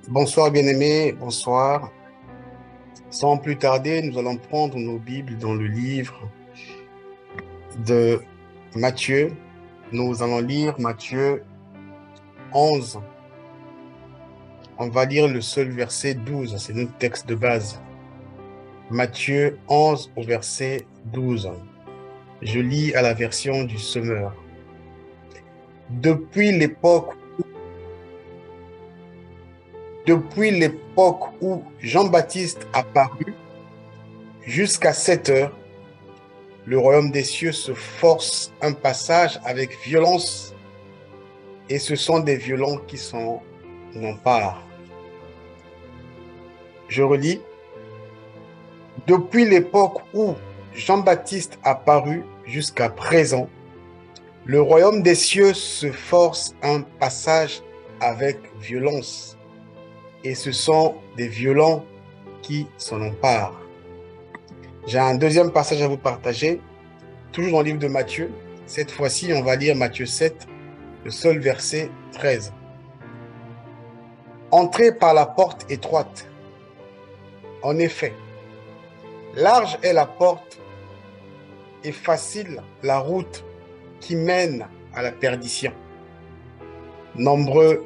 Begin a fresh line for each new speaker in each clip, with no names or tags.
Bonsoir bien-aimés, bonsoir. Sans plus tarder, nous allons prendre nos Bibles dans le livre de Matthieu. Nous allons lire Matthieu 11. On va lire le seul verset 12, c'est notre texte de base. Matthieu 11 au verset 12. Je lis à la version du Semeur. Depuis l'époque où Jean-Baptiste apparut jusqu'à cette heure, le royaume des cieux se force un passage avec violence, et ce sont des violents qui s'en emparent. Je relis. Depuis l'époque où Jean-Baptiste apparut jusqu'à présent, le royaume des cieux se force un passage avec violence, et ce sont des violents qui s'en emparent. J'ai un deuxième passage à vous partager, toujours dans le livre de Matthieu. Cette fois-ci, on va lire Matthieu 7, le seul verset 13. Entrez par la porte étroite. En effet, large est la porte et facile la route qui mène à la perdition. Nombreux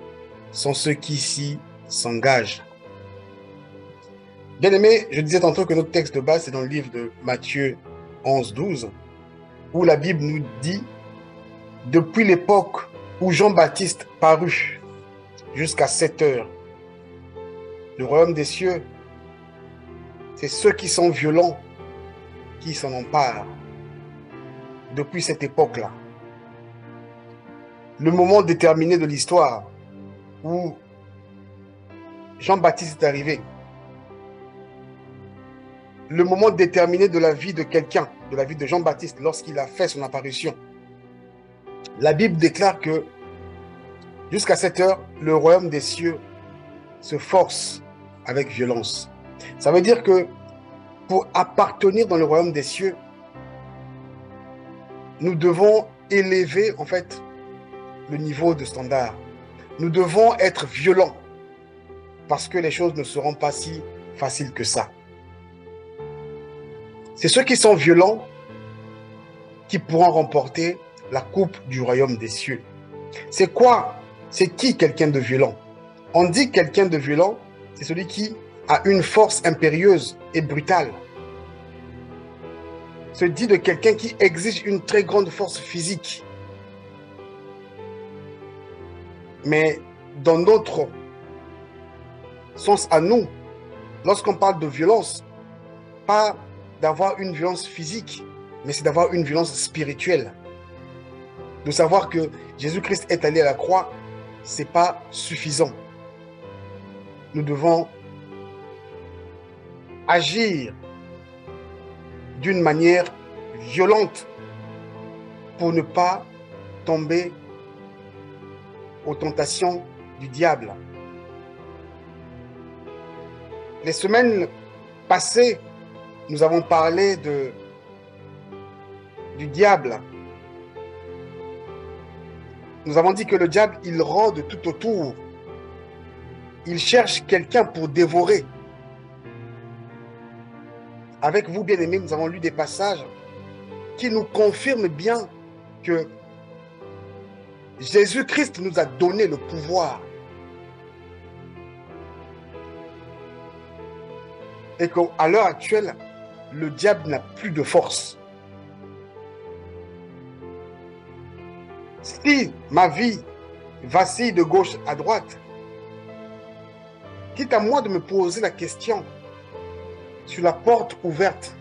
sont ceux qui s'y s'engagent. Bien aimé, je disais tantôt que notre texte de base, c'est dans le livre de Matthieu 11, 12, où la Bible nous dit « Depuis l'époque où Jean-Baptiste parut jusqu'à cette heure, le royaume des cieux, c'est ceux qui sont violents qui s'en emparent. Depuis cette époque-là, le moment déterminé de l'histoire où Jean-Baptiste est arrivé, le moment déterminé de la vie de quelqu'un, de la vie de Jean-Baptiste lorsqu'il a fait son apparition. La Bible déclare que jusqu'à cette heure, le royaume des cieux se force avec violence. Ça veut dire que pour appartenir dans le royaume des cieux, nous devons élever en fait le niveau de standard. Nous devons être violents parce que les choses ne seront pas si faciles que ça. C'est ceux qui sont violents qui pourront remporter la coupe du royaume des cieux. C'est quoi? C'est qui quelqu'un de violent? On dit quelqu'un de violent, c'est celui qui a une force impérieuse et brutale. Se dit de quelqu'un qui exige une très grande force physique. Mais dans notre sens à nous, lorsqu'on parle de violence, pas d'avoir une violence physique, mais c'est d'avoir une violence spirituelle. De savoir que Jésus-Christ est allé à la croix, ce n'est pas suffisant. Nous devons agir d'une manière violente pour ne pas tomber aux tentations du diable. Les semaines passées, nous avons parlé du diable. Nous avons dit que le diable, il rôde tout autour. Il cherche quelqu'un pour dévorer. Avec vous, bien-aimés, nous avons lu des passages qui nous confirment bien que Jésus-Christ nous a donné le pouvoir. Et qu'à l'heure actuelle, le diable n'a plus de force. Si ma vie vacille de gauche à droite, quitte à moi de me poser la question sur la porte ouverte.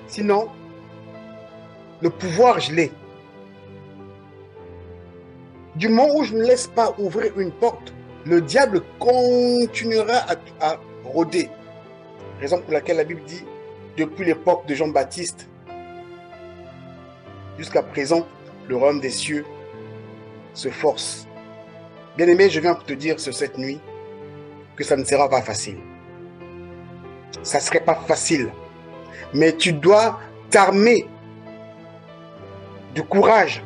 Sinon, le pouvoir, je l'ai. Du moment où je ne laisse pas ouvrir une porte, le diable continuera à rôder. Raison pour laquelle la Bible dit, depuis l'époque de Jean-Baptiste jusqu'à présent, le royaume des cieux se force. Bien-aimé, je viens pour te dire cette nuit que ça ne sera pas facile. Ça ne serait pas facile. Mais tu dois t'armer de courage.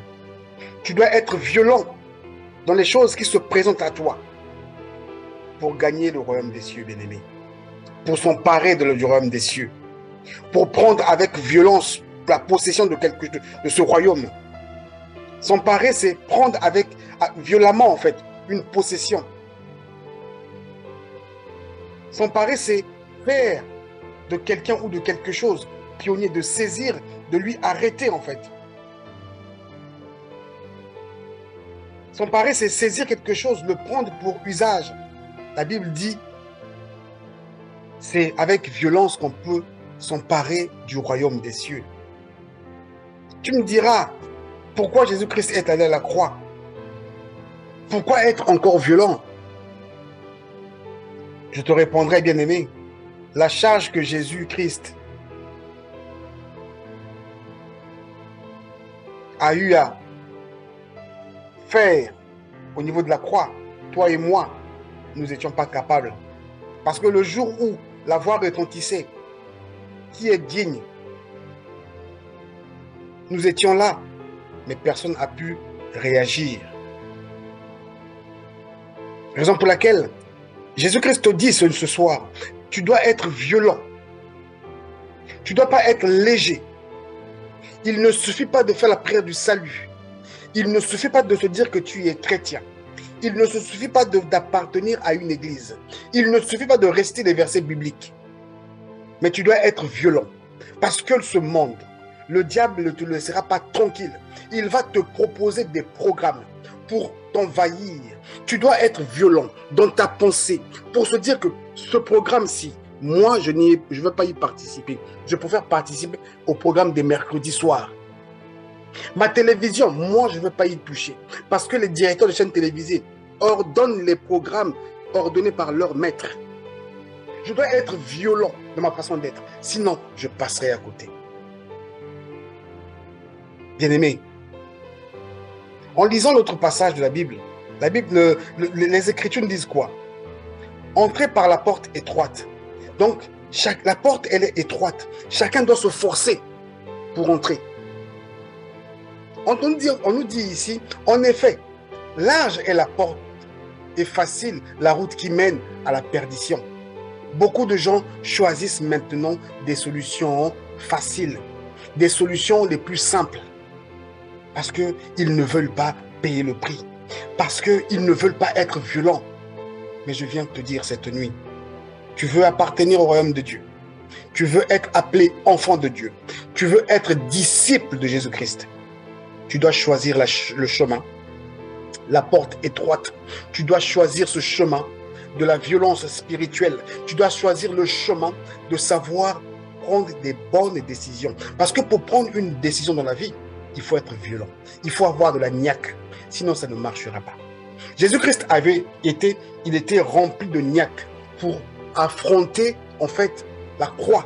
Tu dois être violent. dans les choses qui se présentent à toi pour gagner le royaume des cieux, bien-aimé, pour s'emparer du royaume des cieux, pour prendre avec violence la possession de ce royaume. S'emparer, c'est prendre violemment, en fait, une possession. S'emparer, c'est faire de quelqu'un ou de quelque chose pionnier, de saisir, de lui arrêter, en fait. S'emparer, c'est saisir quelque chose, le prendre pour usage. La Bible dit, c'est avec violence qu'on peut s'emparer du royaume des cieux. Tu me diras, pourquoi Jésus-Christ est allé à la croix? Pourquoi être encore violent? Je te répondrai, bien-aimé, la charge que Jésus-Christ a eu à faire au niveau de la croix, toi et moi, nous n'étions pas capables. Parce que le jour où la voix retentissait, qui est digne? Nous étions là, mais personne n'a pu réagir. Raison pour laquelle Jésus-Christ te dit ce soir, tu dois être violent. Tu ne dois pas être léger. Il ne suffit pas de faire la prière du salut. Il ne suffit pas de se dire que tu es chrétien. Il ne se suffit pas d'appartenir à une église. Il ne suffit pas de réciter des versets bibliques. Mais tu dois être violent. Parce que ce monde, le diable ne te laissera pas tranquille. Il va te proposer des programmes pour t'envahir. Tu dois être violent dans ta pensée pour se dire que ce programme-ci, moi, je ne veux pas y participer. Je préfère participer au programme des mercredis soirs. Ma télévision, moi, je ne veux pas y toucher. Parce que les directeurs de chaînes télévisées ordonnent les programmes ordonnés par leur maître. Je dois être violent dans ma façon d'être. Sinon, je passerai à côté. Bien-aimé, en lisant l'autre passage de la Bible, les Écritures nous disent quoi? Entrez par la porte étroite. Donc, la porte, elle est étroite. Chacun doit se forcer pour entrer. On nous dit ici, en effet, large est la porte et facile la route qui mène à la perdition. Beaucoup de gens choisissent maintenant des solutions faciles, des solutions les plus simples, parce qu'ils ne veulent pas payer le prix, parce qu'ils ne veulent pas être violents. Mais je viens te dire cette nuit, tu veux appartenir au royaume de Dieu, tu veux être appelé enfant de Dieu, tu veux être disciple de Jésus-Christ, tu dois choisir le chemin, la porte étroite. Tu dois choisir ce chemin de la violence spirituelle. Tu dois choisir le chemin de savoir prendre des bonnes décisions. Parce que pour prendre une décision dans la vie, il faut être violent. Il faut avoir de la niaque. Sinon, ça ne marchera pas. Jésus-Christ il était rempli de niaque pour affronter, en fait, la croix.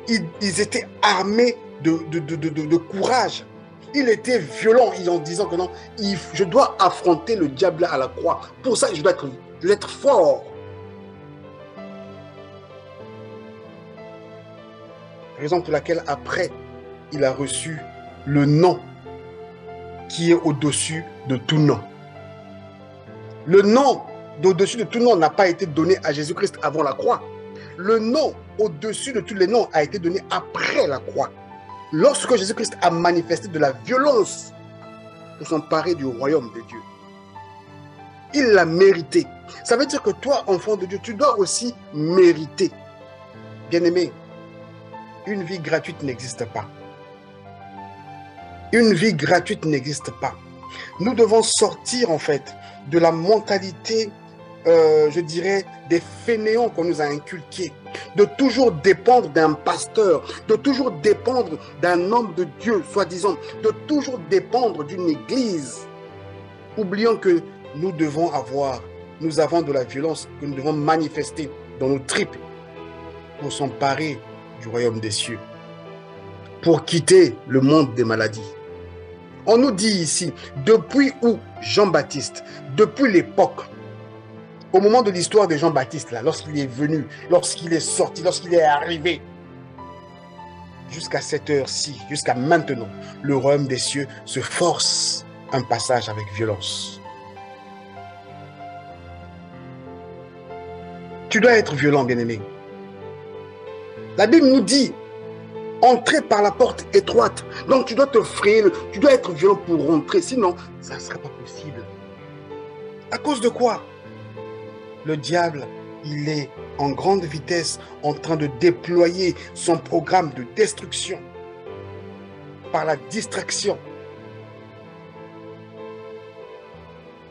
Ils étaient armés de courage. Il était violent en disant que non, je dois affronter le diable à la croix. Pour ça, je dois être fort. Raison pour laquelle après, il a reçu le nom qui est au-dessus de tout nom. Le nom au-dessus de tout nom n'a pas été donné à Jésus-Christ avant la croix. Le nom au-dessus de tous les noms a été donné après la croix. Lorsque Jésus-Christ a manifesté de la violence pour s'emparer du royaume de Dieu, il l'a mérité. Ça veut dire que toi, enfant de Dieu, tu dois aussi mériter. Bien-aimé, une vie gratuite n'existe pas. Une vie gratuite n'existe pas. Nous devons sortir, en fait, de la mentalité, je dirais, des fainéants qu'on nous a inculqués, de toujours dépendre d'un pasteur, de toujours dépendre d'un homme de Dieu, soi-disant, de toujours dépendre d'une église. Oublions que nous avons de la violence que nous devons manifester dans nos tripes pour s'emparer du royaume des cieux, pour quitter le monde des maladies. On nous dit ici, depuis où Jean-Baptiste, depuis l'époque, au moment de l'histoire de Jean-Baptiste, lorsqu'il est venu, lorsqu'il est sorti, lorsqu'il est arrivé, jusqu'à cette heure-ci, jusqu'à maintenant, le royaume des cieux se force un passage avec violence. Tu dois être violent, bien-aimé. La Bible nous dit, entrer par la porte étroite. Donc tu dois te frayer, tu dois être violent pour rentrer, sinon ça ne sera pas possible. À cause de quoi? Le diable, il est en grande vitesse en train de déployer son programme de destruction par la distraction.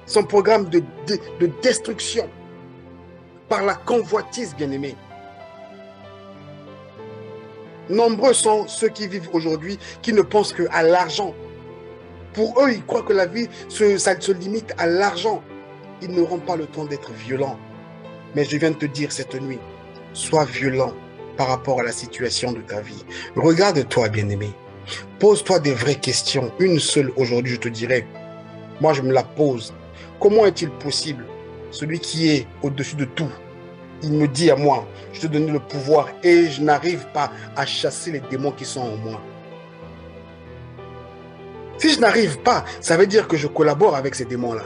Son programme de destruction par la convoitise, bien-aimé. Nombreux sont ceux qui vivent aujourd'hui qui ne pensent qu'à l'argent. Pour eux, ils croient que la vie, ça se limite à l'argent. Ils n'auront pas le temps d'être violents. Mais je viens de te dire cette nuit, sois violent par rapport à la situation de ta vie. Regarde-toi, bien-aimé. Pose-toi des vraies questions. Une seule aujourd'hui, je te dirais. Moi, je me la pose. Comment est-il possible, celui qui est au-dessus de tout, il me dit à moi, je te donne le pouvoir et je n'arrive pas à chasser les démons qui sont en moi. Si je n'arrive pas, ça veut dire que je collabore avec ces démons-là.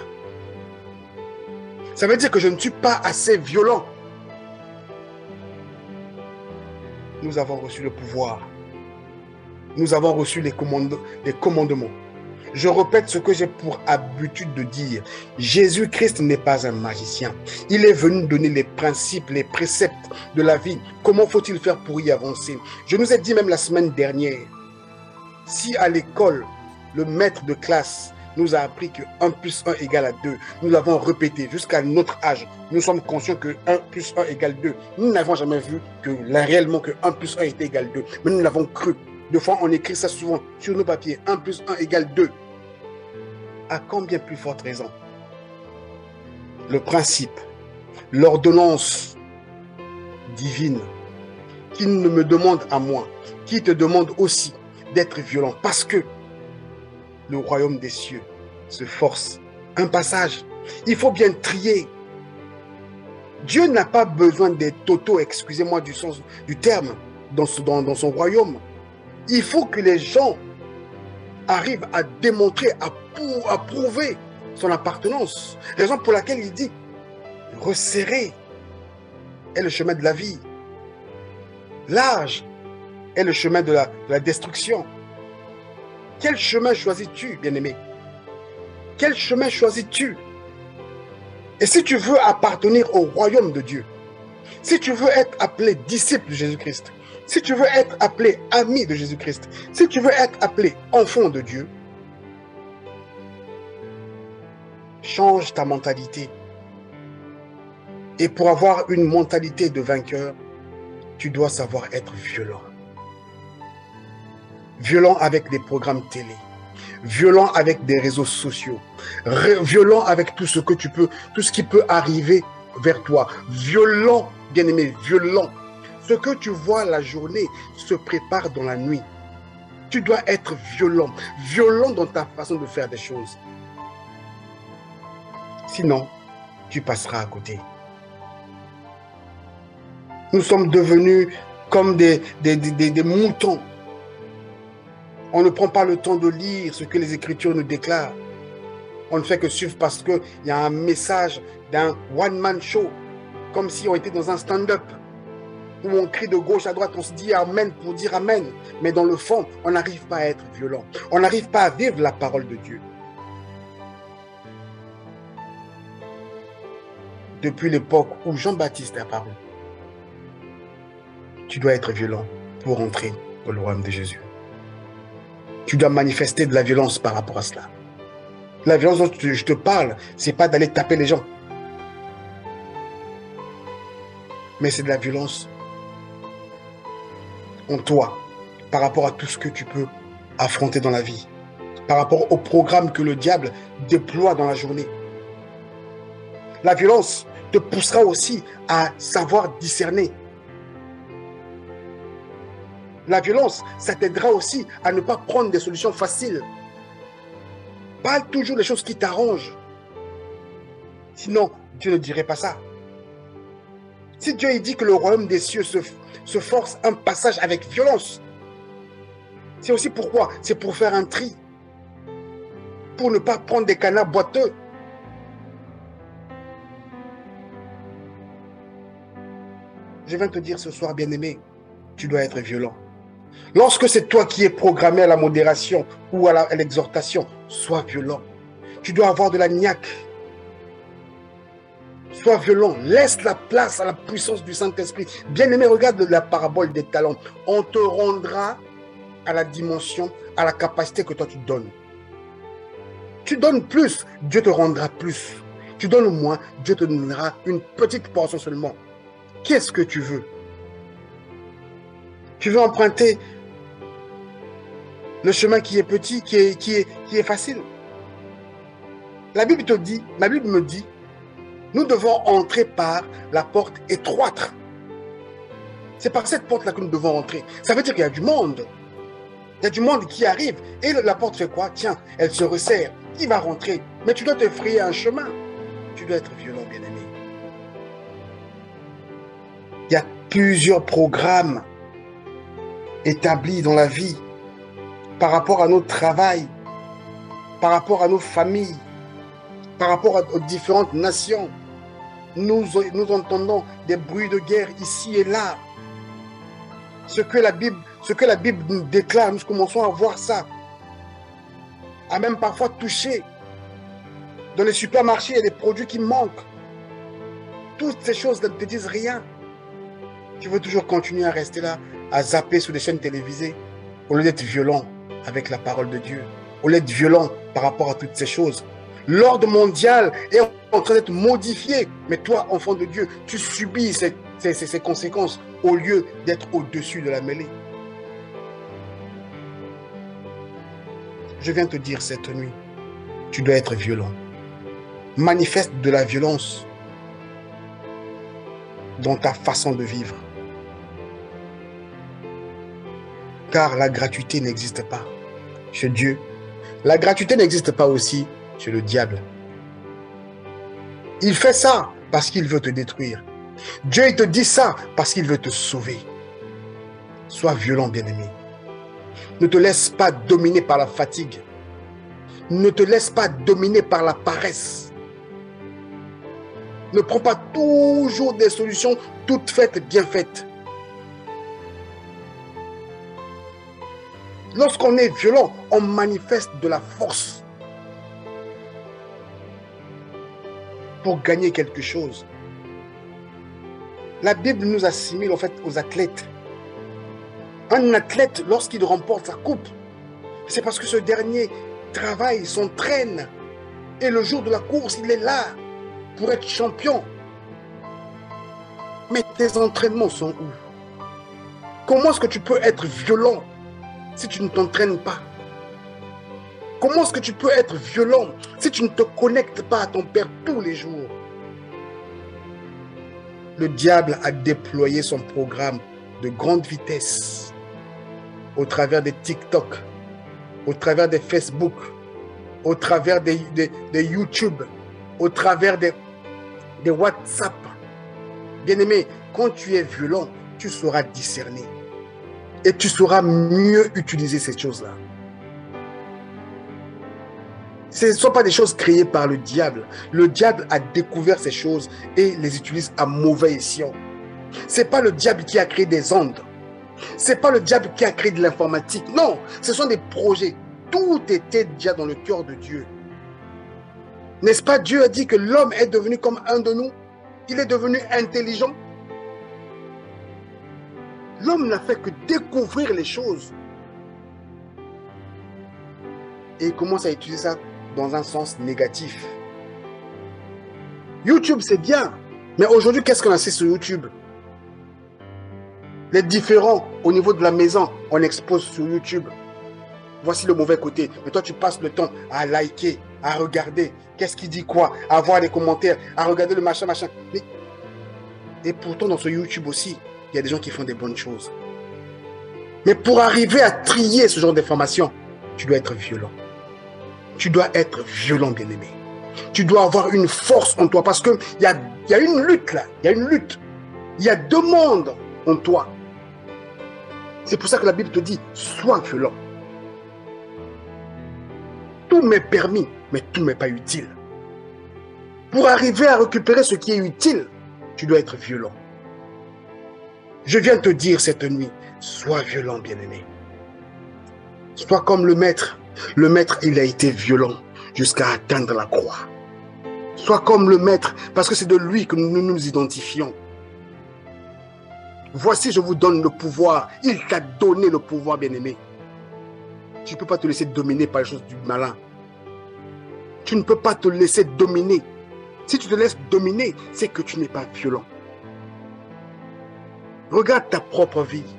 Ça veut dire que je ne suis pas assez violent. Nous avons reçu le pouvoir. Nous avons reçu les commandements. Je répète ce que j'ai pour habitude de dire. Jésus-Christ n'est pas un magicien. Il est venu donner les principes, les préceptes de la vie. Comment faut-il faire pour y avancer? Je nous ai dit même la semaine dernière, si à l'école, le maître de classe nous a appris que 1 plus 1 égale à 2, nous l'avons répété jusqu'à notre âge. Nous sommes conscients que 1 plus 1 égale 2. Nous n'avons jamais vu que réellement que 1 plus 1 était égal 2. Mais nous l'avons cru. Deux fois, on écrit ça souvent sur nos papiers. 1 plus 1 égale 2. À combien plus forte raison? Le principe, l'ordonnance divine, qui ne me demande à moi, qui te demande aussi d'être violent. Parce que le royaume des cieux se force. Un passage. Il faut bien trier. Dieu n'a pas besoin des totaux, excusez-moi du sens du terme, dans son royaume. Il faut que les gens arrivent à démontrer, à prouver son appartenance. Raison pour laquelle il dit, resserrer est le chemin de la vie. Large est le chemin de la destruction. Quel chemin choisis-tu, bien-aimé? Quel chemin choisis-tu? Et si tu veux appartenir au royaume de Dieu, si tu veux être appelé disciple de Jésus-Christ, si tu veux être appelé ami de Jésus-Christ, si tu veux être appelé enfant de Dieu, change ta mentalité. Et pour avoir une mentalité de vainqueur, tu dois savoir être violent. Violent avec des programmes télé, violent avec des réseaux sociaux, violent avec tout ce que tu peux, tout ce qui peut arriver vers toi. Violent, bien-aimé, violent. Ce que tu vois la journée se prépare dans la nuit. Tu dois être violent, violent dans ta façon de faire des choses. Sinon, tu passeras à côté. Nous sommes devenus comme des moutons. On ne prend pas le temps de lire ce que les Écritures nous déclarent. On ne fait que suivre parce qu'il y a un message d'un one-man show, comme si on était dans un stand-up, où on crie de gauche à droite, on se dit Amen pour dire Amen. Mais dans le fond, on n'arrive pas à être violent. On n'arrive pas à vivre la parole de Dieu. Depuis l'époque où Jean-Baptiste est apparu, tu dois être violent pour entrer dans le royaume de Jésus. Tu dois manifester de la violence par rapport à cela. La violence dont je te parle, ce n'est pas d'aller taper les gens. Mais c'est de la violence en toi, par rapport à tout ce que tu peux affronter dans la vie, par rapport au programme que le diable déploie dans la journée. La violence te poussera aussi à savoir discerner. La violence, ça t'aidera aussi à ne pas prendre des solutions faciles. Parle toujours des choses qui t'arrangent. Sinon, Dieu ne dirait pas ça. Si Dieu dit que le royaume des cieux se force un passage avec violence, c'est aussi pourquoi? C'est pour faire un tri. Pour ne pas prendre des canards boiteux. Je viens te dire ce soir, bien-aimé, tu dois être violent. Lorsque c'est toi qui es programmé à la modération ou à l'exhortation, sois violent. Tu dois avoir de la niaque. Sois violent. Laisse la place à la puissance du Saint-Esprit. Bien-aimé, regarde la parabole des talents. On te rendra à la dimension, à la capacité que toi tu donnes. Tu donnes plus, Dieu te rendra plus. Tu donnes moins, Dieu te donnera une petite portion seulement. Qu'est-ce que tu veux? Tu veux emprunter le chemin qui est petit, qui est facile. La Bible te dit, ma Bible me dit, nous devons entrer par la porte étroite. C'est par cette porte-là que nous devons entrer. Ça veut dire qu'il y a du monde. Il y a du monde qui arrive. Et la porte fait quoi? Tiens, elle se resserre. Qui va rentrer? Mais tu dois te frayer un chemin. Tu dois être violent, bien-aimé. Il y a plusieurs programmes établis dans la vie par rapport à notre travail, par rapport à nos familles, par rapport aux différentes nations. Nous entendons des bruits de guerre ici et là. Ce que la Bible nous déclare, nous commençons à voir ça. À même parfois toucher. Dans les supermarchés, il y a des produits qui manquent. Toutes ces choses ne te disent rien. Tu veux toujours continuer à rester là, à zapper sur des chaînes télévisées, au lieu d'être violent avec la parole de Dieu, au lieu d'être violent par rapport à toutes ces choses. L'ordre mondial est en train d'être modifié, mais toi, enfant de Dieu, tu subis ces conséquences au lieu d'être au-dessus de la mêlée. Je viens te dire cette nuit, tu dois être violent. Manifeste de la violence dans ta façon de vivre. Car la gratuité n'existe pas chez Dieu. La gratuité n'existe pas aussi chez le diable. Il fait ça parce qu'il veut te détruire. Dieu, il te dit ça parce qu'il veut te sauver. Sois violent, bien-aimé. Ne te laisse pas dominer par la fatigue. Ne te laisse pas dominer par la paresse. Ne prends pas toujours des solutions toutes faites, bien faites. Lorsqu'on est violent, on manifeste de la force pour gagner quelque chose. La Bible nous assimile en fait aux athlètes. Un athlète, lorsqu'il remporte sa coupe, c'est parce que ce dernier travaille, s'entraîne. Et le jour de la course, il est là pour être champion. Mais tes entraînements sont où? Comment est-ce que tu peux être violent si tu ne t'entraînes pas? Comment est-ce que tu peux être violent si tu ne te connectes pas à ton Père tous les jours? Le diable a déployé son programme de grande vitesse au travers des TikTok, au travers des Facebook, au travers des YouTube, au travers des WhatsApp. Bien-aimé, quand tu es violent, tu sauras discerner. Et tu sauras mieux utiliser ces choses-là. Ce ne sont pas des choses créées par le diable. Le diable a découvert ces choses et les utilise à mauvais escient. Ce n'est pas le diable qui a créé des ondes. Ce n'est pas le diable qui a créé de l'informatique. Non, ce sont des projets. Tout était déjà dans le cœur de Dieu. N'est-ce pas, Dieu a dit que l'homme est devenu comme un de nous? Il est devenu intelligent. L'homme n'a fait que découvrir les choses. Et il commence à utiliser ça dans un sens négatif. YouTube, c'est bien. Mais aujourd'hui, qu'est-ce qu'on a fait sur YouTube? Les différents au niveau de la maison, on expose sur YouTube. Voici le mauvais côté. Mais toi, tu passes le temps à liker, à regarder. Qu'est-ce qu'il dit quoi? À voir les commentaires, à regarder le machin. Mais... Et pourtant, dans ce YouTube aussi, il y a des gens qui font des bonnes choses. Mais pour arriver à trier ce genre d'informations, tu dois être violent. Tu dois être violent, bien-aimé. Tu dois avoir une force en toi parce qu'il y a une lutte là. Il y a une lutte. Il y a deux mondes en toi. C'est pour ça que la Bible te dit, sois violent. Tout m'est permis, mais tout m'est pas utile. Pour arriver à récupérer ce qui est utile, tu dois être violent. Je viens te dire cette nuit, sois violent, bien-aimé. Sois comme le maître. Le maître, il a été violent jusqu'à atteindre la croix. Sois comme le maître, parce que c'est de lui que nous nous identifions. Voici, je vous donne le pouvoir. Il t'a donné le pouvoir, bien-aimé. Tu ne peux pas te laisser dominer par les choses du malin. Tu ne peux pas te laisser dominer. Si tu te laisses dominer, c'est que tu n'es pas violent. Regarde ta propre vie.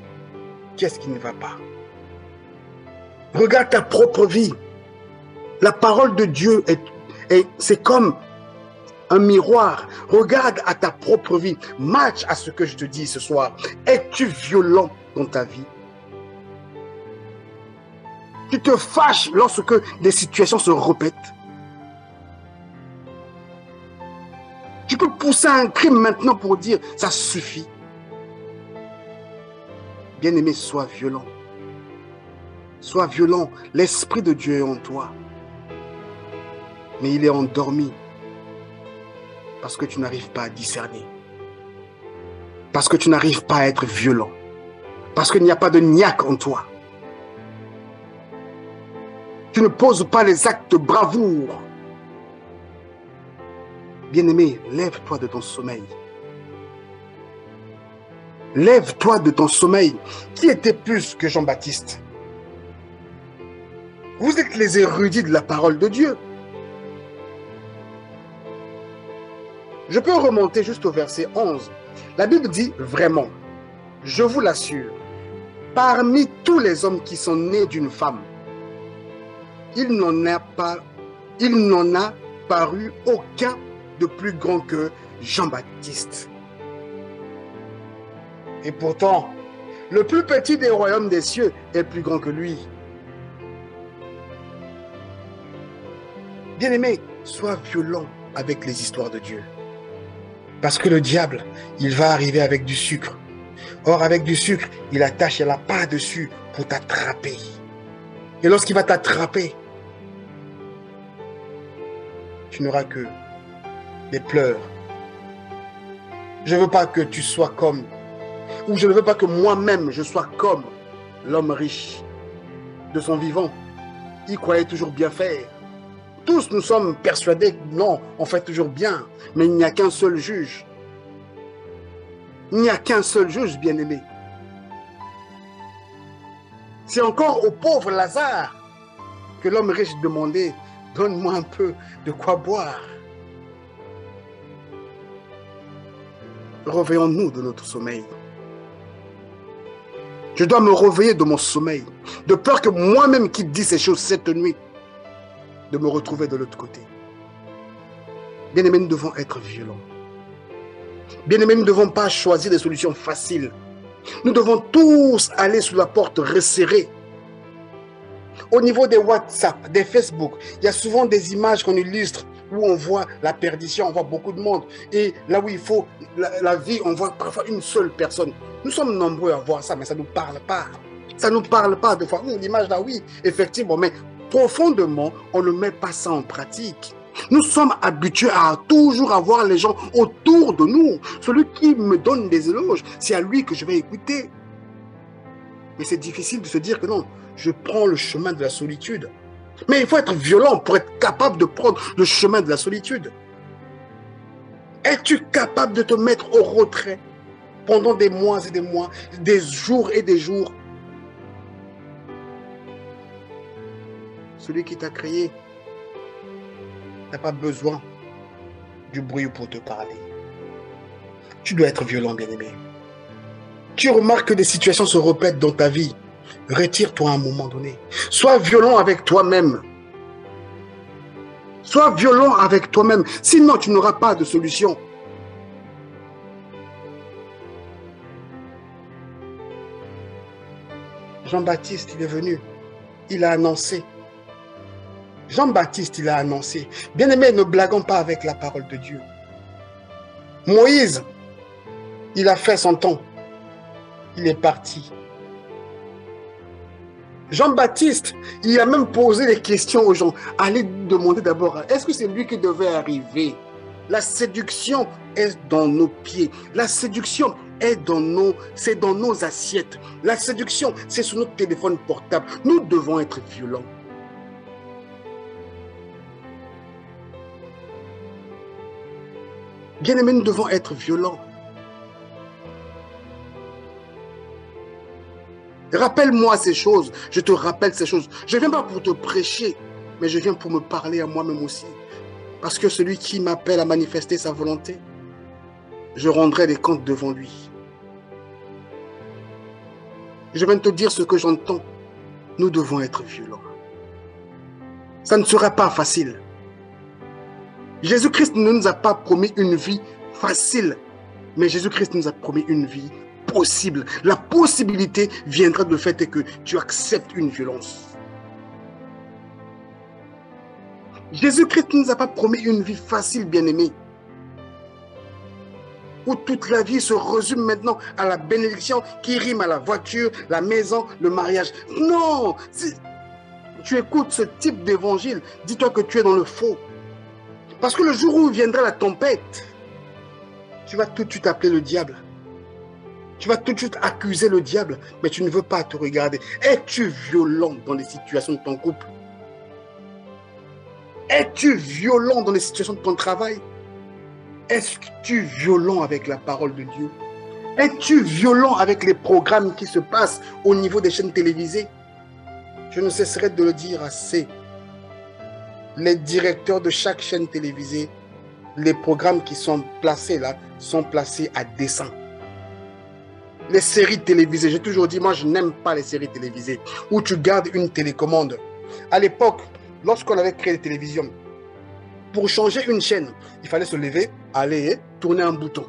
Qu'est-ce qui ne va pas? Regarde ta propre vie. La parole de Dieu, c'est comme un miroir. Regarde à ta propre vie. Match à ce que je te dis ce soir. Es-tu violent dans ta vie? Tu te fâches lorsque les situations se répètent. Tu peux pousser un cri maintenant pour dire ça suffit. Bien-aimé, sois violent. Sois violent. L'Esprit de Dieu est en toi. Mais il est endormi. Parce que tu n'arrives pas à discerner. Parce que tu n'arrives pas à être violent. Parce qu'il n'y a pas de niaque en toi. Tu ne poses pas les actes de bravoure. Bien-aimé, lève-toi de ton sommeil. Lève-toi de ton sommeil. Qui était plus que Jean-Baptiste? Vous êtes les érudits de la parole de Dieu. Je peux remonter juste au verset 11. La Bible dit vraiment, je vous l'assure, parmi tous les hommes qui sont nés d'une femme, il n'en a paru aucun de plus grand que Jean-Baptiste. Et pourtant, le plus petit des royaumes des cieux est plus grand que lui. Bien-aimé, sois violent avec les histoires de Dieu. Parce que le diable, il va arriver avec du sucre. Or, avec du sucre, il attache la pâte dessus pour t'attraper. Et lorsqu'il va t'attraper, tu n'auras que des pleurs. Je ne veux pas que tu sois comme, ou je ne veux pas que moi-même je sois comme l'homme riche de son vivant. Il croyait toujours bien faire. Tous nous sommes persuadés que non, on fait toujours bien, mais il n'y a qu'un seul juge. Il n'y a qu'un seul juge, bien-aimé. C'est encore au pauvre Lazare que l'homme riche demandait, donne-moi un peu de quoi boire. Réveillons-nous de notre sommeil. Je dois me réveiller de mon sommeil, de peur que moi-même qui dis ces choses cette nuit, de me retrouver de l'autre côté. Bien-aimés, nous devons être violents. Bien-aimés, nous ne devons pas choisir des solutions faciles. Nous devons tous aller sous la porte resserrée. Au niveau des WhatsApp, des Facebook, il y a souvent des images qu'on illustre où on voit la perdition, on voit beaucoup de monde. Et là où il faut la vie, on voit parfois une seule personne. Nous sommes nombreux à voir ça, mais ça ne nous parle pas. Ça ne nous parle pas de fois. L'image là, oui, effectivement, mais profondément, on ne met pas ça en pratique. Nous sommes habitués à toujours avoir les gens autour de nous. Celui qui me donne des éloges, c'est à lui que je vais écouter. Mais c'est difficile de se dire que non, je prends le chemin de la solitude. Mais il faut être violent pour être capable de prendre le chemin de la solitude. Es-tu capable de te mettre au retrait pendant des mois et des mois, des jours et des jours? Celui qui t'a créé n'a pas besoin du bruit pour te parler. Tu dois être violent, bien-aimé. Tu remarques que des situations se répètent dans ta vie. Retire-toi à un moment donné. Sois violent avec toi-même. Sois violent avec toi-même. Sinon, tu n'auras pas de solution. Jean-Baptiste, il est venu. Il a annoncé. Jean-Baptiste, il a annoncé. Bien-aimé, ne blaguons pas avec la parole de Dieu. Moïse, il a fait son temps. Il est parti. Jean-Baptiste, il a même posé des questions aux gens. Allez demander d'abord, est-ce que c'est lui qui devait arriver? La séduction est dans nos pieds. La séduction c'est dans nos assiettes. La séduction, c'est sur notre téléphone portable. Nous devons être violents. Bien-aimés, nous devons être violents. Rappelle-moi ces choses. Je te rappelle ces choses. Je ne viens pas pour te prêcher, mais je viens pour me parler à moi-même aussi. Parce que celui qui m'appelle à manifester sa volonté, je rendrai des comptes devant lui. Je viens de te dire ce que j'entends. Nous devons être violents. Ça ne sera pas facile. Jésus-Christ ne nous a pas promis une vie facile, mais Jésus-Christ nous a promis une vie possible. La possibilité viendra du fait que tu acceptes une violence. Jésus-Christ ne nous a pas promis une vie facile, bien-aimé, où toute la vie se résume maintenant à la bénédiction qui rime à la voiture, la maison, le mariage. Non! Si tu écoutes ce type d'évangile, dis-toi que tu es dans le faux. Parce que le jour où viendra la tempête, tu vas tout de suite appeler le diable. Tu vas tout de suite accuser le diable, mais tu ne veux pas te regarder. Es-tu violent dans les situations de ton couple? Es-tu violent dans les situations de ton travail? Es-tu violent avec la parole de Dieu? Es-tu violent avec les programmes qui se passent au niveau des chaînes télévisées? Je ne cesserai de le dire assez. Les directeurs de chaque chaîne télévisée, les programmes qui sont placés là, sont placés à dessein. Les séries télévisées, j'ai toujours dit, moi je n'aime pas les séries télévisées où tu gardes une télécommande. À l'époque, lorsqu'on avait créé les télévisions, pour changer une chaîne, il fallait se lever, aller tourner un bouton.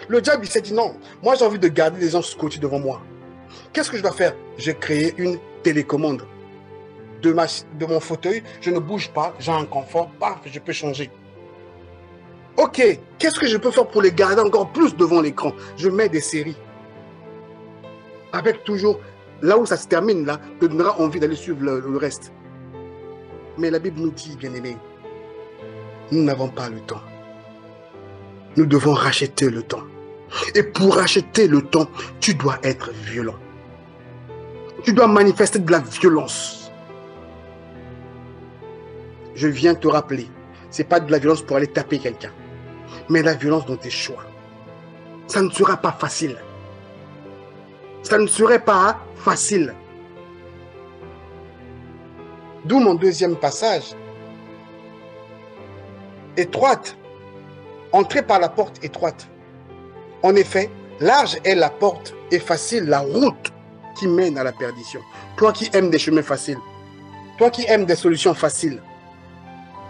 Le diable, il s'est dit non, moi j'ai envie de garder les gens scotchés devant moi. Qu'est-ce que je dois faire? J'ai créé une télécommande. De mon fauteuil, je ne bouge pas, j'ai un confort, paf, je peux changer. Ok, qu'est-ce que je peux faire pour les garder encore plus devant l'écran? Je mets des séries. Avec toujours, là où ça se termine, là, te donnera envie d'aller suivre le reste. Mais la Bible nous dit, bien-aimés, nous n'avons pas le temps. Nous devons racheter le temps. Et pour racheter le temps, tu dois être violent. Tu dois manifester de la violence. Je viens te rappeler, ce n'est pas de la violence pour aller taper quelqu'un, mais la violence dans tes choix. Ça ne sera pas facile. Ça ne serait pas facile. D'où mon deuxième passage. Étroite. Entrez par la porte étroite. En effet, large est la porte et facile la route qui mène à la perdition. Toi qui aimes des chemins faciles, toi qui aimes des solutions faciles,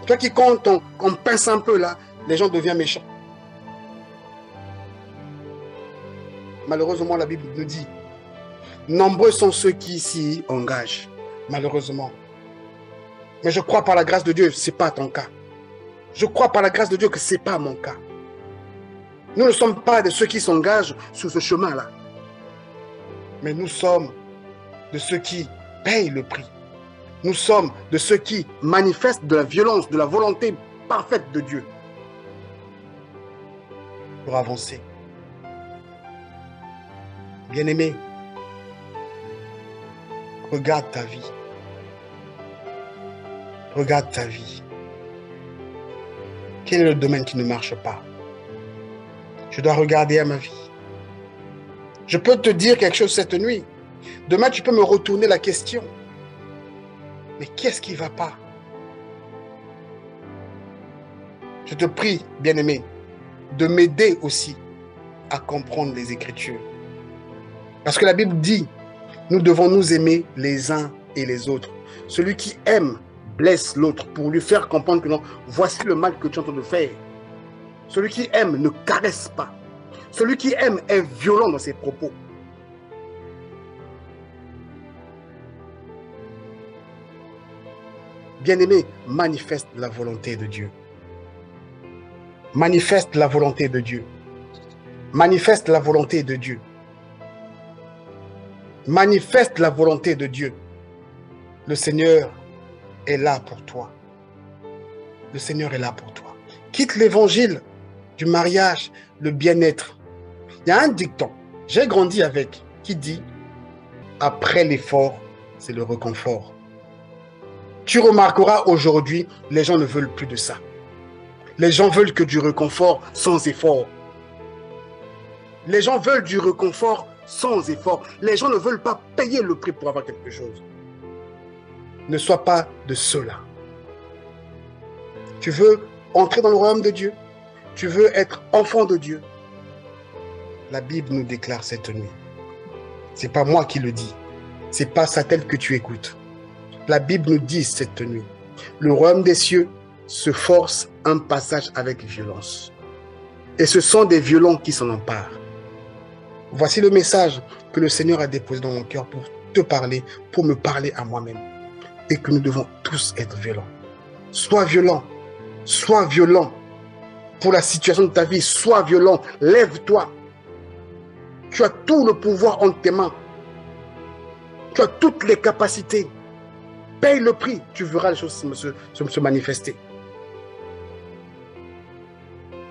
toi qui, quand on pince un peu là, les gens deviennent méchants. Malheureusement, la Bible nous dit, nombreux sont ceux qui s'y engagent, malheureusement. Mais je crois par la grâce de Dieu, ce n'est pas ton cas. Je crois par la grâce de Dieu que ce n'est pas mon cas. Nous ne sommes pas de ceux qui s'engagent sur ce chemin-là. Mais nous sommes de ceux qui payent le prix. Nous sommes de ceux qui manifestent de la violence, de la volonté parfaite de Dieu pour avancer. Bien-aimé, regarde ta vie. Regarde ta vie. Quel est le domaine qui ne marche pas? Je dois regarder à ma vie. Je peux te dire quelque chose cette nuit. Demain, tu peux me retourner la question. Mais qu'est-ce qui ne va pas? Je te prie, bien-aimé, de m'aider aussi à comprendre les Écritures. Parce que la Bible dit, nous devons nous aimer les uns et les autres. Celui qui aime blesse l'autre pour lui faire comprendre que non, voici le mal que tu es en train de faire. Celui qui aime ne caresse pas. Celui qui aime est violent dans ses propos. Bien-aimé, manifeste la volonté de Dieu. Manifeste la volonté de Dieu. Manifeste la volonté de Dieu. Manifeste la volonté de Dieu. Le Seigneur est là pour toi. Le Seigneur est là pour toi. Quitte l'évangile du mariage, le bien-être. Il y a un dicton. J'ai grandi avec qui dit, après l'effort, c'est le réconfort. Tu remarqueras aujourd'hui, les gens ne veulent plus de ça. Les gens veulent que du réconfort sans effort. Les gens veulent du réconfort sans effort. Les gens ne veulent pas payer le prix pour avoir quelque chose. Ne sois pas de ceux-là. Tu veux entrer dans le royaume de Dieu? Tu veux être enfant de Dieu? La Bible nous déclare cette nuit. Ce n'est pas moi qui le dis. Ce n'est pas ça tel que tu écoutes. La Bible nous dit cette nuit. Le royaume des cieux se force un passage avec violence. Et ce sont des violents qui s'en emparent. Voici le message que le Seigneur a déposé dans mon cœur pour te parler, pour me parler à moi-même. Et que nous devons tous être violents. Sois violent. Sois violent. Pour la situation de ta vie, sois violent. Lève-toi. Tu as tout le pouvoir entre tes mains. Tu as toutes les capacités. Paye le prix. Tu verras les choses se manifester.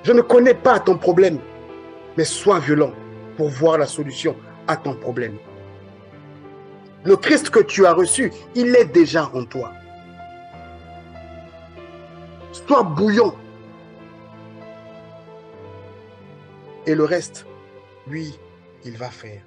Je ne connais pas ton problème, mais sois violent pour voir la solution à ton problème. Le Christ que tu as reçu, il est déjà en toi. Sois bouillant. Et le reste, lui, il va faire.